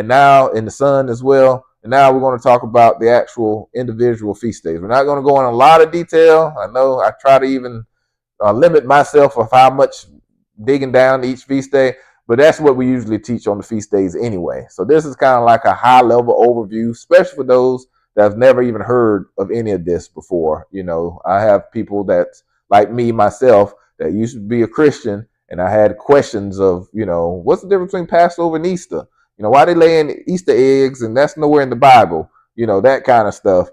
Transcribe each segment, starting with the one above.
and now in the sun as well. And now we're going to talk about the actual individual feast days. We're not going to go in a lot of detail. I know I try to even limit myself of how much digging down each feast day, but that's what we usually teach on the feast days anyway. So this is kind of like a high level overview, especially for those that have never even heard of any of this before. I have people that, like me, myself, that used to be a Christian, and I had questions of, what's the difference between Passover and Easter? Why they laying Easter eggs, and that's nowhere in the Bible, that kind of stuff.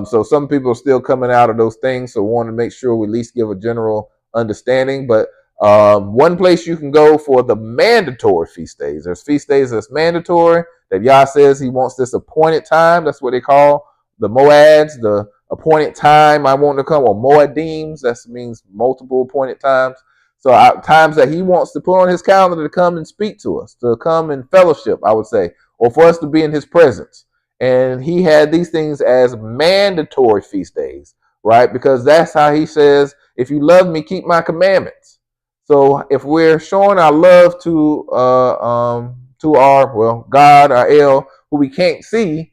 So some people are still coming out of those things, so we want to make sure we at least give a general understanding. But one place you can go for the mandatory feast days. There's feast days that's mandatory, that Yah says he wants this appointed time. That's what they call the moads, the appointed time I want to come, or moadims. That means multiple appointed times. So times that he wants to put on his calendar to come and speak to us, to come in fellowship, I would say, or for us to be in his presence. And he had these things as mandatory feast days, right? Because that's how he says, if you love me, keep my commandments. So if we're showing our love to our God, our El, who we can't see,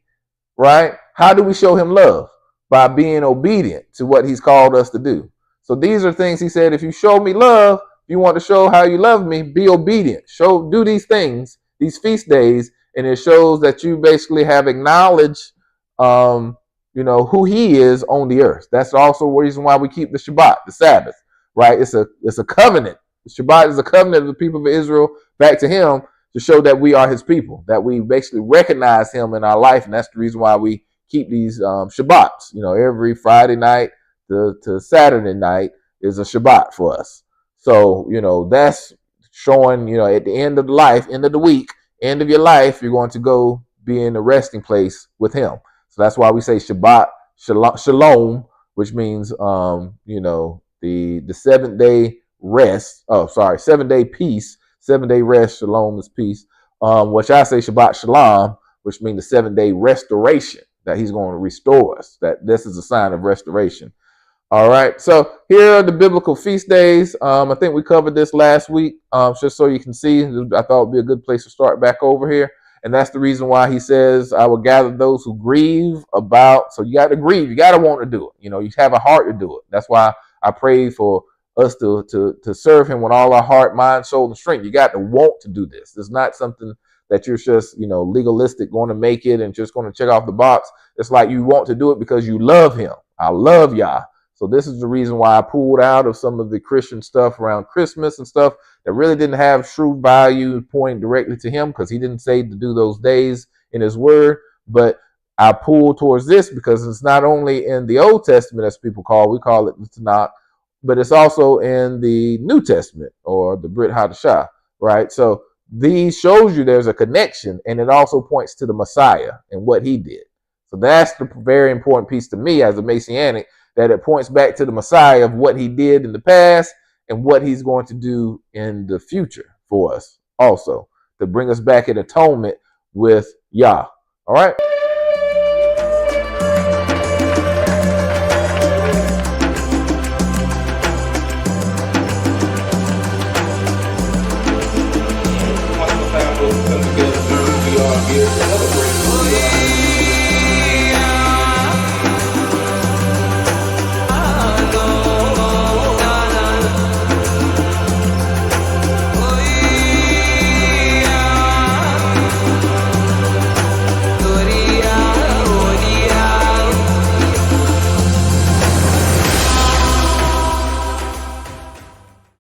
right? How do we show him love? By being obedient to what he's called us to do. So these are things he said, if you show me love, if you want to show how you love me, be obedient. Do these things, these feast days, and it shows that you basically have acknowledged, who he is on the earth. That's also the reason why we keep the Shabbat, the Sabbath, right? It's a covenant. The Shabbat is a covenant of the people of Israel back to him to show that we are his people, that we basically recognize him in our life, and that's the reason why we keep these Shabbats. Every Friday night to Saturday night is a Shabbat for us. So, that's showing, at the end of the life, end of the week, end of your life, you're going to go be in a resting place with him. So that's why we say Shabbat Shalom, which means, the 7-day rest. 7-day peace, 7-day rest. Shalom is peace. Which I say Shabbat Shalom, which means the 7-day restoration, that he's going to restore us, that this is a sign of restoration. All right, so here are the biblical feast days. I think we covered this last week, just so you can see. I thought it would be a good place to start back over here. And that's the reason why he says, I will gather those who grieve about. So you got to grieve. You got to want to do it. You have a heart to do it. That's why I pray for us to serve him with all our heart, mind, soul, and strength. You got to want to do this. It's not something that you're just, legalistic, going to make it and just going to check off the box. It's like you want to do it because you love him. I love Yah. So this is the reason why I pulled out of some of the Christian stuff around Christmas and stuff that really didn't have true value pointing directly to him, because he didn't say to do those days in his word. But I pulled towards this because it's not only in the Old Testament, as we call it the Tanakh, but it's also in the New Testament, or the Brit Hadashah, right? So these shows you there's a connection, and it also points to the Messiah and what he did. So that's the very important piece to me as a Messianic, that it points back to the Messiah of what he did in the past and what he's going to do in the future for us also, to bring us back in atonement with Yah. All right.